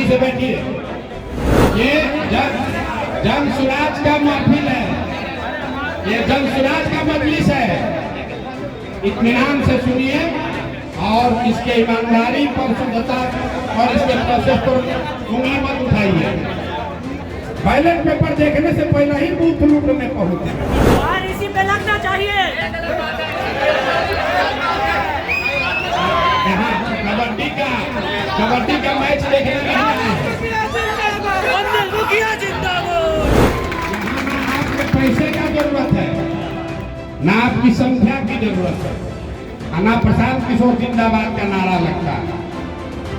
से बैठिए। ये जन सुराज का महफिल है, ये जन सुराज का मजलिस है। इत्मीनान से सुनिए और इसके ईमानदारी पर, शुद्धता और इसके प्रोसेस पर उंगली मत उठाइए। बैलेट पेपर देखने से पहले ही बूथ लूटने पहुंचे और इसी पे लगना चाहिए। यहाँ कबड्डी का मैच देखने नहीं आए। मुखिया जिंदाबाद। यहाँ ना आपके पैसे का जरूरत है, ना आपकी संख्या की जरूरत है, ना प्रशांत किशोर जिंदाबाद का नारा लगता है,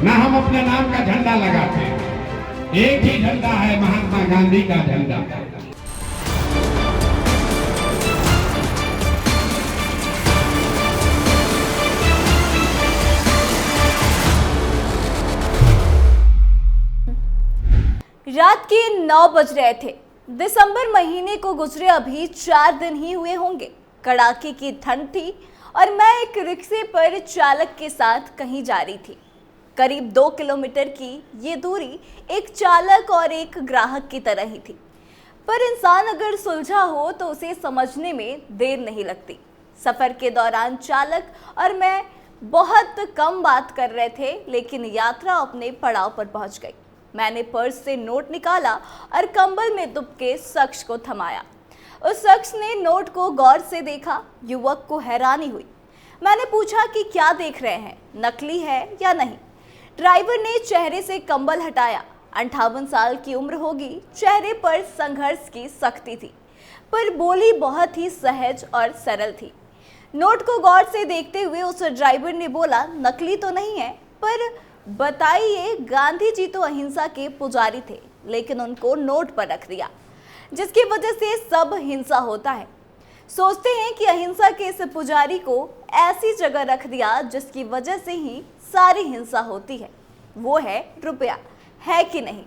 ना हम अपने नाम का झंडा लगाते हैं। एक ही झंडा है, महात्मा गांधी का झंडा। रात के 9 बज रहे थे। दिसंबर महीने को गुजरे अभी 4 दिन ही हुए होंगे। कड़ाके की ठंड थी और मैं एक रिक्शे पर चालक के साथ कहीं जा रही थी। करीब 2 किलोमीटर की ये दूरी एक चालक और एक ग्राहक की तरह ही थी, पर इंसान अगर सुलझा हो तो उसे समझने में देर नहीं लगती। सफ़र के दौरान चालक और मैं बहुत कम बात कर रहे थे, लेकिन यात्रा अपने पड़ाव पर पहुंच गई। मैंने पर्स से नोट निकाला और कंबल में दुबके शख्स को थमाया। उस शख्स ने नोट को गौर से देखा। युवक को हैरानी हुई। मैंने पूछा कि क्या देख रहे हैं, नकली है या नहीं। ड्राइवर ने चेहरे से कंबल हटाया। 58 साल की उम्र होगी, चेहरे पर संघर्ष की सख्ती थी, पर बोली बहुत ही सहज और सरल थी। नोट को गौर से देखते हुए उस ड्राइवर ने बोला, नकली तो नहीं है, पर बताइए, गांधी जी तो अहिंसा के पुजारी थे, लेकिन उनको नोट पर रख दिया, जिसकी वजह से सब हिंसा होता है। सोचते हैं कि अहिंसा के इस पुजारी को ऐसी जगह रख दिया जिसकी वजह से ही सारी हिंसा होती है। वो है रुपया, है कि नहीं?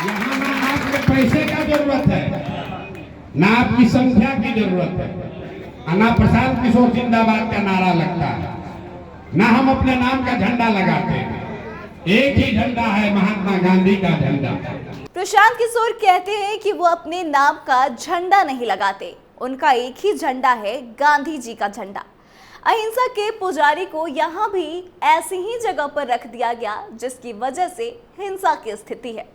यहाँ ना आपके पैसे का जरूरत है, ना आपकी संख्या की जरूरत है, ना प्रशांत किशोर जिंदाबाद का नारा लगता है, ना हम अपने नाम का झंडा लगाते हैं। एक ही झंडा है, महात्मा गांधी का झंडा। प्रशांत किशोर कहते हैं कि वो अपने नाम का झंडा नहीं लगाते, उनका एक ही झंडा है, गांधी जी का झंडा। अहिंसा के पुजारी को यहाँ भी ऐसी ही जगह पर रख दिया गया जिसकी वजह से हिंसा की स्थिति है।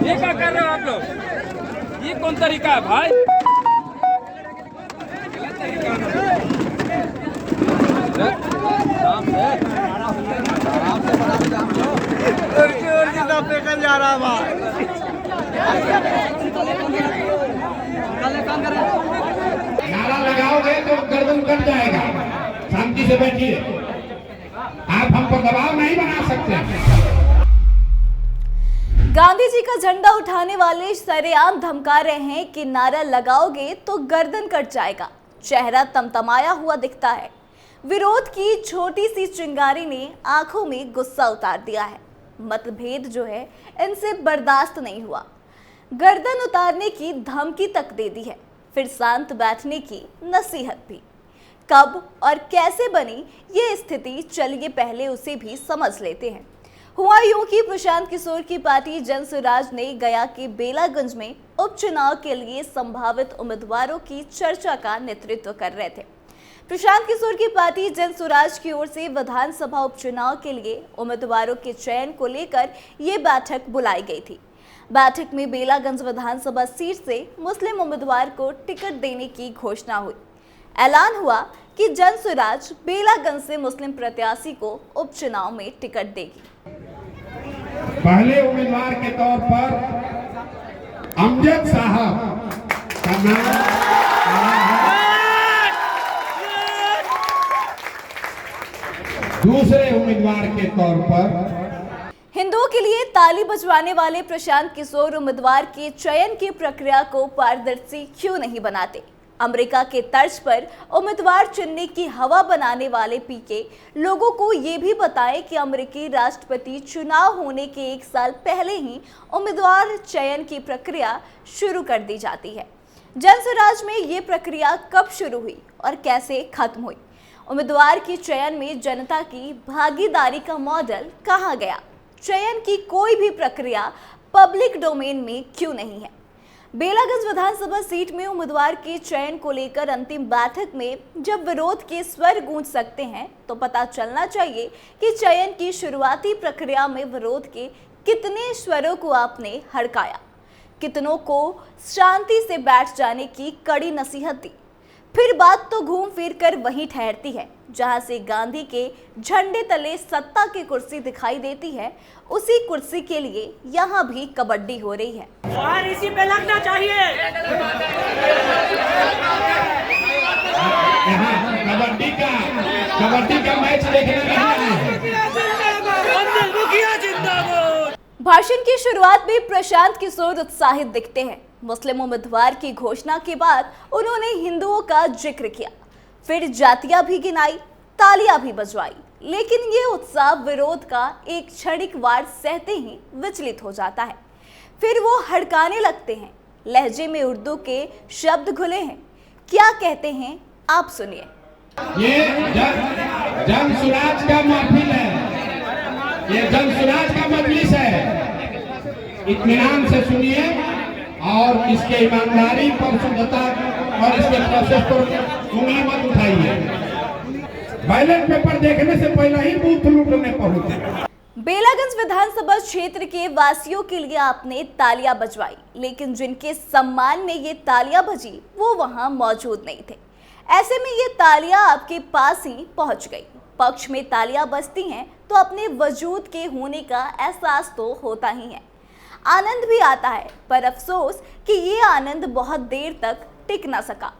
ये क्या कर रहे हो आप लोग? ये कौन तरीका है भाई? जा रहा भाई। नारा लगाओगे तो गर्दन कट जाएगा। शांति से बैठिए, आप हम पर दबाव नहीं बना सकते। गांधी जी का झंडा उठाने वाले सरेआम धमका रहे हैं कि नारा लगाओगे तो गर्दन कट जाएगा। चेहरा तमतमाया हुआ दिखता है। विरोध की छोटी सी चिंगारी ने आंखों में गुस्सा उतार दिया है। मतभेद जो है इनसे बर्दाश्त नहीं हुआ। गर्दन उतारने की धमकी तक दे दी है, फिर शांत बैठने की नसीहत भी। कब और कैसे बनी ये स्थिति, चलिए पहले उसे भी समझ लेते हैं। हुआ यूं कि प्रशांत किशोर की पार्टी जन सुराज ने गया के बेलागंज में उपचुनाव के लिए संभावित उम्मीदवारों की चर्चा का नेतृत्व कर रहे थे। प्रशांत किशोर की पार्टी जन सुराज की ओर से विधानसभा उपचुनाव के लिए उम्मीदवारों के चयन को लेकर ये बैठक बुलाई गई थी। बैठक में बेलागंज विधानसभा सीट से मुस्लिम उम्मीदवार को टिकट देने की घोषणा हुई। ऐलान हुआ कि जन सुराज बेलागंज से मुस्लिम प्रत्याशी को उपचुनाव में टिकट देगी। पहले उम्मीदवार के तौर पर अमजद साहब का नाम, दूसरे उम्मीदवार के तौर पर हिंदुओं के लिए ताली बजवाने वाले प्रशांत किशोर उम्मीदवार के चयन की प्रक्रिया को पारदर्शी क्यों नहीं बनाते? अमेरिका के तर्ज पर उम्मीदवार चुनने की हवा बनाने वाले पीके लोगों को ये भी बताएं कि अमेरिकी राष्ट्रपति चुनाव होने के 1 साल पहले ही उम्मीदवार चयन की प्रक्रिया शुरू कर दी जाती है। जन सुराज में ये प्रक्रिया कब शुरू हुई और कैसे खत्म हुई? उम्मीदवार के चयन में जनता की भागीदारी का मॉडल कहाँ गया? चयन की कोई भी प्रक्रिया पब्लिक डोमेन में क्यों नहीं है? बेलागंज विधानसभा सीट में उम्मीदवार के चयन को लेकर अंतिम बैठक में जब विरोध के स्वर गूंज सकते हैं तो पता चलना चाहिए कि चयन की शुरुआती प्रक्रिया में विरोध के कितने स्वरों को आपने हड़काया, कितनों को शांति से बैठ जाने की कड़ी नसीहत दी। फिर बात तो घूम फिर कर वहीं ठहरती है जहां से गांधी के झंडे तले सत्ता की कुर्सी दिखाई देती है। उसी कुर्सी के लिए यहां भी कबड्डी हो रही है। और इसी पे लगना चाहिए। यहाँ कबड्डी का मैच देखने नहीं आए हैं। मुखिया जिंदाबाद। भाषण की शुरुआत में प्रशांत किशोर उत्साहित दिखते हैं। मुस्लिम उम्मीदवार की घोषणा के बाद उन्होंने हिंदुओं का जिक्र किया, फिर जातियां भी गिनाई, तालियां भी बजवाई, लेकिन ये उत्साह विरोध का एक क्षणिक वार सहते ही विचलित हो जाता है। फिर वो हड़काने लगते हैं। लहजे में उर्दू के शब्द घुले हैं। क्या कहते हैं आप सुनिए। ये जन सुराज का महफिल है, ये जन सुराज का मजलिस है। इत्मीनान से सुनिए और इसके ईमानदारी पर, शुद्धता और इसके प्रोसेस पर उंगली मत उठाइए। बैलेट पेपर देखने से पहले ही बूथ लूटने पहुंचे। बेलागंज विधानसभा क्षेत्र के वासियों के लिए आपने तालियां बजवाई, लेकिन जिनके सम्मान में ये तालियां बजी वो वहां मौजूद नहीं थे। ऐसे में ये तालियां आपके पास ही पहुंच गई। पक्ष में तालियां बजती हैं तो अपने वजूद के होने का एहसास तो होता ही है, आनंद भी आता है, पर अफसोस कि ये आनंद बहुत देर तक टिक ना सका।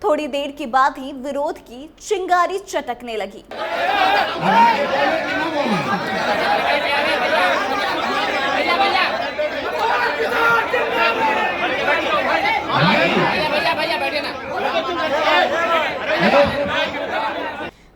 थोड़ी देर के बाद ही विरोध की चिंगारी चटकने लगी।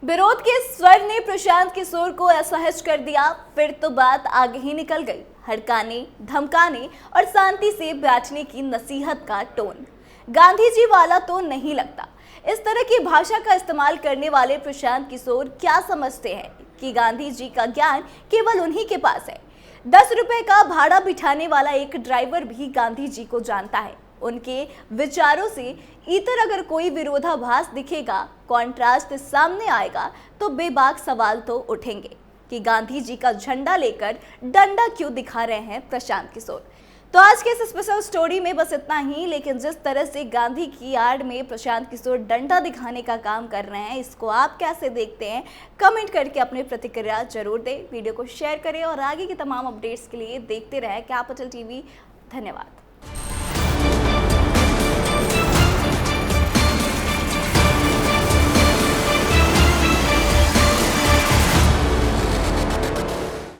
विरोध के स्वर ने प्रशांत किशोर को असहज कर दिया। फिर तो बात आगे ही निकल गई। हड़काने, धमकाने और शांति से बैठने की नसीहत का टोन गांधी जी वाला तो नहीं लगता। इस तरह की भाषा का इस्तेमाल करने वाले प्रशांत किशोर क्या समझते हैं कि गांधी जी का ज्ञान केवल उन्हीं के पास है? 10 रुपए का भाड़ा बिठाने वाला एक ड्राइवर भी गांधी जी को जानता है। उनके विचारों से इतर अगर कोई विरोधाभास दिखेगा, कॉन्ट्रास्ट सामने आएगा, तो बेबाक सवाल तो उठेंगे कि गांधी जी का झंडा लेकर डंडा क्यों दिखा रहे हैं प्रशांत किशोर। तो आज के इस स्पेशल स्टोरी में बस इतना ही, लेकिन जिस तरह से गांधी की आड़ में प्रशांत किशोर डंडा दिखाने का काम कर रहे हैं, इसको आप कैसे देखते हैं? कमेंट करके अपनी प्रतिक्रिया जरूर दें। वीडियो को शेयर करें और आगे की तमाम अपडेट्स के लिए देखते रहें कैपिटल टीवी। धन्यवाद।